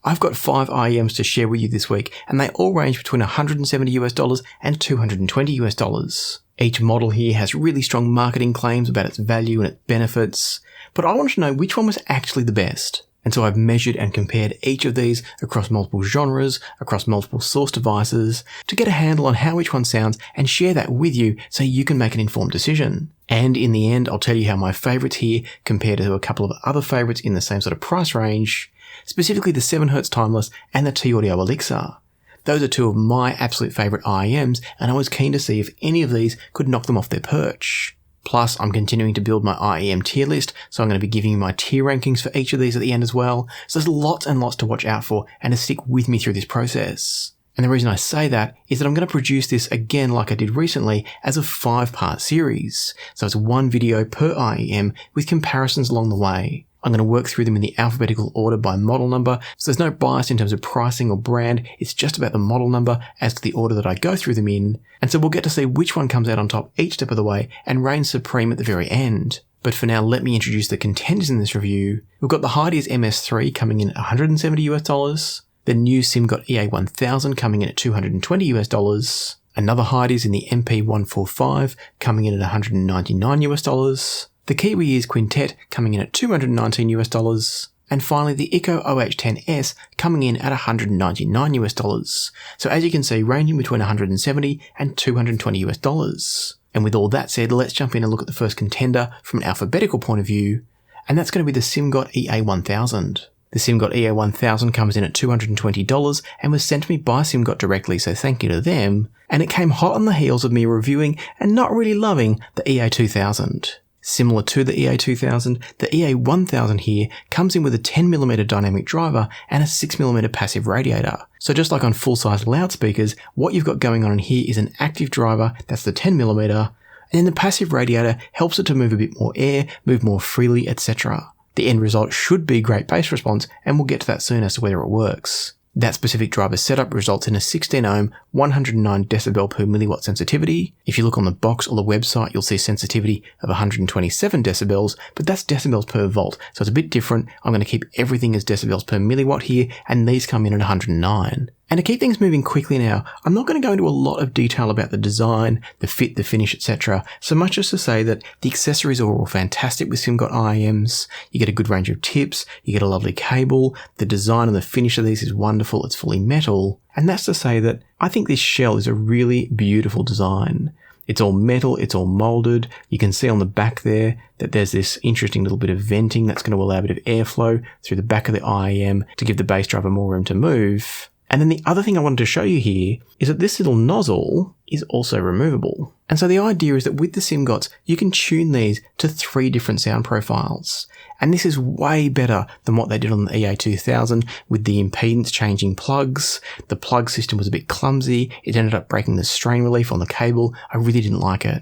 I've got 5 IEMs to share with you this week, and they all range between $170 and $220. Each model here has really strong marketing claims about its value and its benefits, but I wanted to know which one was actually the best. And so I've measured and compared each of these across multiple genres, across multiple source devices, to get a handle on how each one sounds and share that with you so you can make an informed decision. And in the end, I'll tell you how my favourites here compare to a couple of other favourites in the same sort of price range, specifically the 7Hz Timeless and the Thieaudio Elixir. Those are two of my absolute favourite IEMs, and I was keen to see if any of these could knock them off their perch. Plus, I'm continuing to build my IEM tier list, so I'm going to be giving you my tier rankings for each of these at the end as well. So there's lots and lots to watch out for and to stick with me through this process. And the reason I say that is that I'm going to produce this again like I did recently as a 5-part series. So it's one video per IEM with comparisons along the way. I'm going to work through them in the alphabetical order by model number, so there's no bias in terms of pricing or brand, it's just about the model number as to the order that I go through them in, and so we'll get to see which one comes out on top each step of the way and reigns supreme at the very end. But for now, let me introduce the contenders in this review. We've got the Hidizs MS3 coming in at $170, the new Simgot EA1000 coming in at $220, another Hidizs in the MP145 coming in at $199, the Kiwi is Quintet coming in at $219, and finally the ikko OH10S coming in at $199. So as you can see, ranging between $170 and $220. And with all that said, let's jump in and look at the first contender from an alphabetical point of view, and that's going to be the Simgot EA1000. The Simgot EA1000 comes in at $220 and was sent to me by Simgot directly, so thank you to them, and it came hot on the heels of me reviewing and not really loving the EA2000. Similar to the EA2000, the EA1000 here comes in with a 10mm dynamic driver and a 6mm passive radiator. So just like on full-size loudspeakers, what you've got going on in here is an active driver, that's the 10mm, and then the passive radiator helps it to move a bit more air, move more freely, etc. The end result should be great bass response, and we'll get to that soon as to whether it works. That specific driver setup results in a 16 ohm, 109 decibel per milliwatt sensitivity. If you look on the box or the website, you'll see sensitivity of 127 decibels, but that's decibels per volt, so it's a bit different. I'm going to keep everything as decibels per milliwatt here, and these come in at 109. And to keep things moving quickly now, I'm not going to go into a lot of detail about the design, the fit, the finish, etc. So much as to say that the accessories are all fantastic with Simgot IEMs. You get a good range of tips, you get a lovely cable, the design and the finish of these is wonderful, it's fully metal. And that's to say that I think this shell is a really beautiful design. It's all metal, it's all moulded. You can see on the back there that there's this interesting little bit of venting that's going to allow a bit of airflow through the back of the IEM to give the bass driver more room to move. And then the other thing I wanted to show you here is that this little nozzle is also removable. And so the idea is that with the Simgots, you can tune these to 3 different sound profiles. And this is way better than what they did on the EA2000 with the impedance changing plugs. The plug system was a bit clumsy. It ended up breaking the strain relief on the cable. I really didn't like it.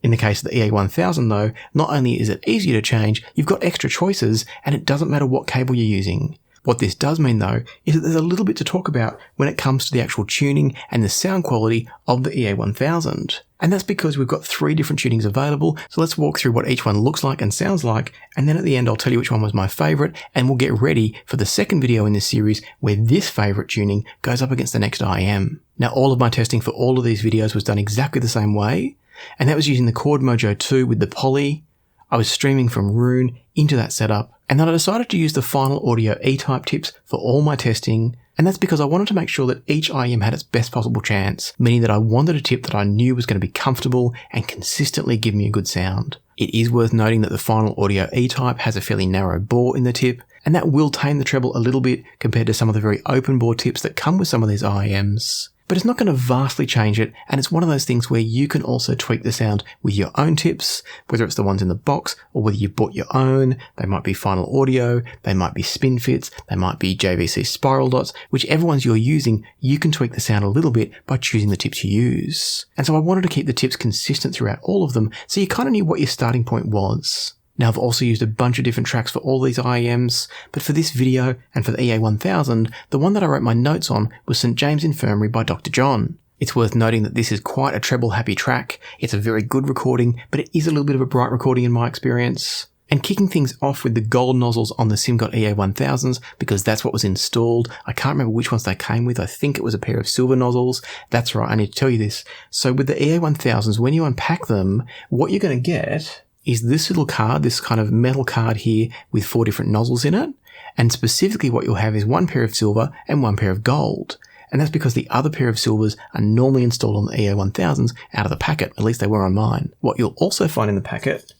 In the case of the EA1000 though, not only is it easier to change, you've got extra choices and it doesn't matter what cable you're using. What this does mean though, is that there's a little bit to talk about when it comes to the actual tuning and the sound quality of the EA1000. And that's because we've got 3 different tunings available, so let's walk through what each one looks like and sounds like, and then at the end I'll tell you which one was my favourite, and we'll get ready for the second video in this series where this favourite tuning goes up against the next IEM. Now all of my testing for all of these videos was done exactly the same way, and that was using the Chord Mojo 2 with the Poly. I was streaming from Roon into that setup, and then I decided to use the Final Audio E-Type tips for all my testing, and that's because I wanted to make sure that each IEM had its best possible chance, meaning that I wanted a tip that I knew was going to be comfortable and consistently give me a good sound. It is worth noting that the Final Audio E-Type has a fairly narrow bore in the tip, and that will tame the treble a little bit compared to some of the very open bore tips that come with some of these IEMs. But it's not going to vastly change it, and it's one of those things where you can also tweak the sound with your own tips, whether it's the ones in the box or whether you bought your own. They might be Final Audio, they might be Spin Fits, they might be JVC Spiral Dots. Whichever ones you're using, you can tweak the sound a little bit by choosing the tips you use. And so I wanted to keep the tips consistent throughout all of them, so you kind of knew what your starting point was. Now I've also used a bunch of different tracks for all these IEMs, but for this video and for the EA1000, the one that I wrote my notes on was St James Infirmary by Dr. John. It's worth noting that this is quite a treble happy track. It's a very good recording, but it is a little bit of a bright recording in my experience. And kicking things off with the gold nozzles on the Simgot EA1000s, because that's what was installed. I can't remember which ones they came with. I think it was a pair of silver nozzles. That's right, I need to tell you this. So with the EA1000s, when you unpack them, what you're going to get is this little card, this kind of metal card here with 4 different nozzles in it. And specifically what you'll have is 1 pair of silver and 1 pair of gold. And that's because the other pair of silvers are normally installed on the EA1000s out of the packet. At least they were on mine. What you'll also find in the packet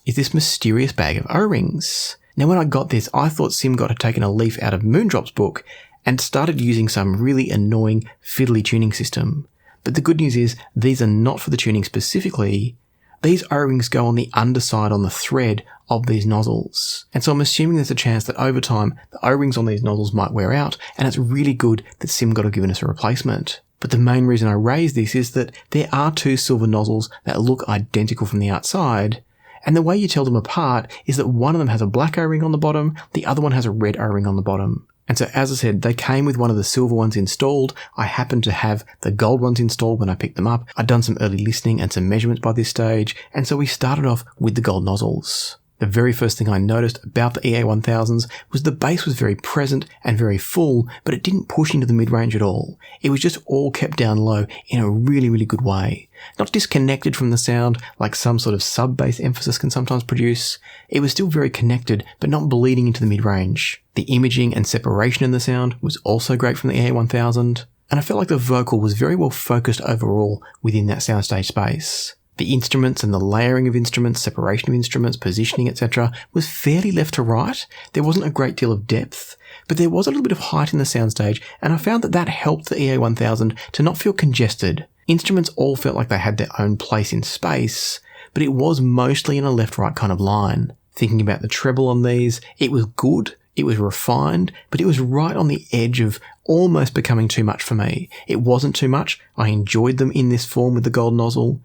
is this mysterious bag of O-rings. Now when I got this, I thought Simgot had taken a leaf out of Moondrop's book and started using some really annoying fiddly tuning system. But the good news is these are not for the tuning specifically. These O-rings go on the underside on the thread of these nozzles. And so I'm assuming there's a chance that over time the O-rings on these nozzles might wear out, and it's really good that Simgot have given us a replacement. But the main reason I raise this is that there are 2 silver nozzles that look identical from the outside. And the way you tell them apart is that one of them has a black O-ring on the bottom, the other one has a red O-ring on the bottom. And so as I said, they came with one of the silver ones installed. I happened to have the gold ones installed when I picked them up. I'd done some early listening and some measurements by this stage, and so we started off with the gold nozzles. The very first thing I noticed about the EA1000s was the bass was very present and very full, but it didn't push into the mid-range at all. It was just all kept down low in a really, really good way. Not disconnected from the sound like some sort of sub-bass emphasis can sometimes produce. It was still very connected, but not bleeding into the mid-range. The imaging and separation in the sound was also great from the EA1000, and I felt like the vocal was very well focused overall within that soundstage space. The instruments and the layering of instruments, separation of instruments, positioning, etc. was fairly left to right. There wasn't a great deal of depth, but there was a little bit of height in the soundstage, and I found that that helped the EA1000 to not feel congested. Instruments all felt like they had their own place in space, but it was mostly in a left-right kind of line. Thinking about the treble on these, it was good, it was refined, but it was right on the edge of almost becoming too much for me. It wasn't too much. I enjoyed them in this form with the gold nozzle,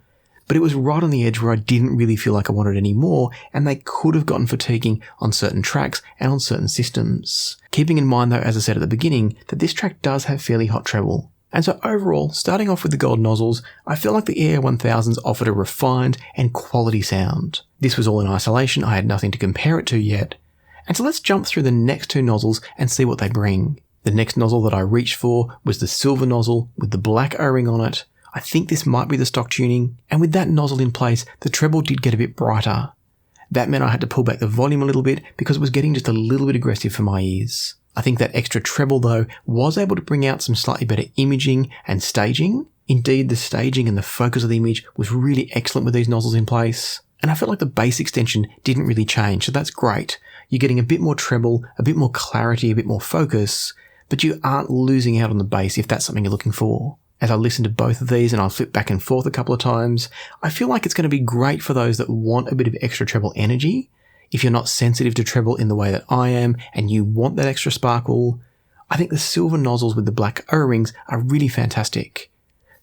but it was right on the edge where I didn't really feel like I wanted any more, and they could have gotten fatiguing on certain tracks and on certain systems. Keeping in mind though, as I said at the beginning, that this track does have fairly hot treble. And so overall, starting off with the gold nozzles, I felt like the EA1000s offered a refined and quality sound. This was all in isolation, I had nothing to compare it to yet. And so let's jump through the next 2 nozzles and see what they bring. The next nozzle that I reached for was the silver nozzle with the black O-ring on it. I think this might be the stock tuning, and with that nozzle in place, the treble did get a bit brighter. That meant I had to pull back the volume a little bit because it was getting just a little bit aggressive for my ears. I think that extra treble though was able to bring out some slightly better imaging and staging. Indeed, the staging and the focus of the image was really excellent with these nozzles in place. And I felt like the bass extension didn't really change, so that's great. You're getting a bit more treble, a bit more clarity, a bit more focus, but you aren't losing out on the bass if that's something you're looking for. As I listen to both of these and I'll flip back and forth a couple of times, I feel like it's going to be great for those that want a bit of extra treble energy. If you're not sensitive to treble in the way that I am and you want that extra sparkle, I think the silver nozzles with the black O-rings are really fantastic.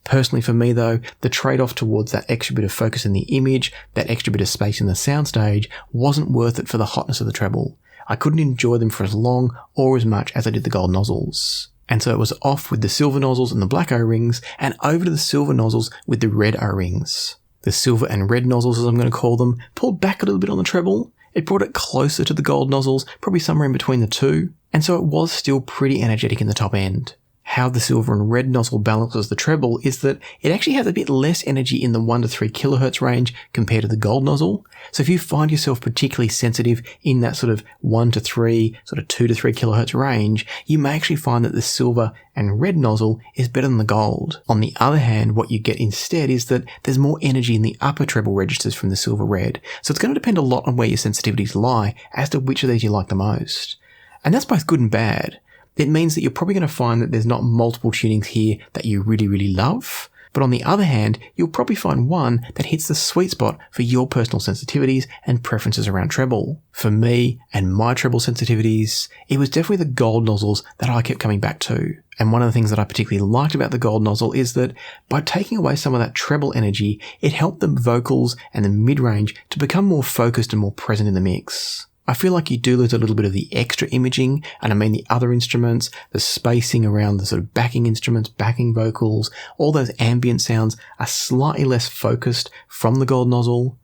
Personally for me though, the trade-off towards that extra bit of focus in the image, that extra bit of space in the soundstage, wasn't worth it for the hotness of the treble. I couldn't enjoy them for as long or as much as I did the gold nozzles. And so it was off with the silver nozzles and the black O-rings and over to the silver nozzles with the red O-rings. The silver and red nozzles, as I'm going to call them, pulled back a little bit on the treble. It brought it closer to the gold nozzles, probably somewhere in between the 2, and so it was still pretty energetic in the top end. How the silver and red nozzle balances the treble is that it actually has a bit less energy in the 1 to 3 kilohertz range compared to the gold nozzle. So if you find yourself particularly sensitive in that sort of 1 to 3, sort of 2 to 3 kilohertz range, you may actually find that the silver and red nozzle is better than the gold. On the other hand, what you get instead is that there's more energy in the upper treble registers from the silver red. So it's going to depend a lot on where your sensitivities lie as to which of these you like the most. And that's both good and bad. It means that you're probably going to find that there's not multiple tunings here that you really, really love. But on the other hand, you'll probably find one that hits the sweet spot for your personal sensitivities and preferences around treble. For me and my treble sensitivities, it was definitely the gold nozzles that I kept coming back to. And one of the things that I particularly liked about the gold nozzle is that by taking away some of that treble energy, it helped the vocals and the mid-range to become more focused and more present in the mix. I feel like you do lose a little bit of the extra imaging, and I mean the other instruments, the spacing around the sort of backing instruments, backing vocals, all those ambient sounds are slightly less focused from the gold nozzle.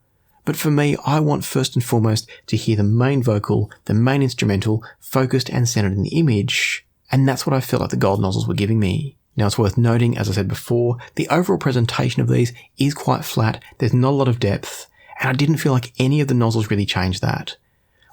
But for me, I want first and foremost to hear the main vocal, the main instrumental, focused and centered in the image. And that's what I felt like the gold nozzles were giving me. Now it's worth noting, as I said before, the overall presentation of these is quite flat, there's not a lot of depth, and I didn't feel like any of the nozzles really changed that.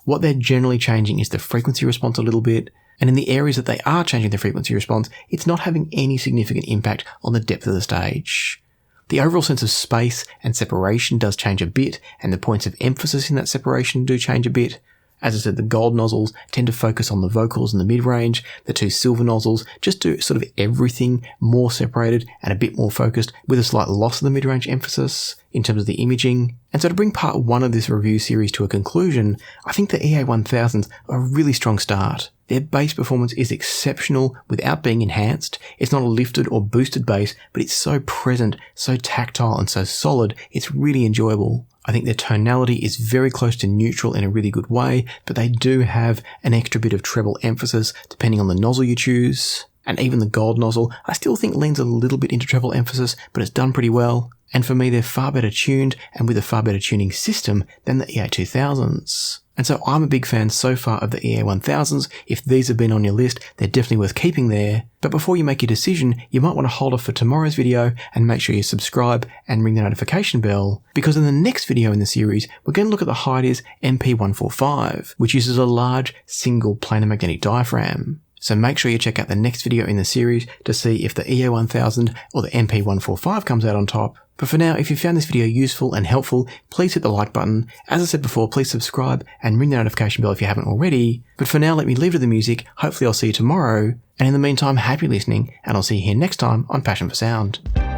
What they're generally changing is the frequency response a little bit, and in the areas that they are changing the frequency response, it's not having any significant impact on the depth of the stage. The overall sense of space and separation does change a bit, and the points of emphasis in that separation do change a bit. As I said, the gold nozzles tend to focus on the vocals in the mid-range. The two silver nozzles just do sort of everything more separated and a bit more focused, with a slight loss of the mid-range emphasis in terms of the imaging. And so to bring part 1 of this review series to a conclusion, I think the EA1000s are a really strong start. Their bass performance is exceptional without being enhanced. It's not a lifted or boosted bass, but it's so present, so tactile and so solid, it's really enjoyable. I think their tonality is very close to neutral in a really good way, but they do have an extra bit of treble emphasis depending on the nozzle you choose. And even the gold nozzle, I still think leans a little bit into treble emphasis, but it's done pretty well. And for me, they're far better tuned and with a far better tuning system than the EA2000s. And so I'm a big fan so far of the EA1000s. If these have been on your list, they're definitely worth keeping there. But before you make your decision, you might want to hold off for tomorrow's video and make sure you subscribe and ring the notification bell, because in the next video in the series, we're going to look at the Hidizs MP145, which uses a large single planar magnetic diaphragm. So make sure you check out the next video in the series to see if the EA1000 or the MP145 comes out on top. But for now, if you found this video useful and helpful, please hit the like button. As I said before, please subscribe and ring the notification bell if you haven't already. But for now, let me leave to the music. Hopefully I'll see you tomorrow. And in the meantime, happy listening, and I'll see you here next time on Passion for Sound.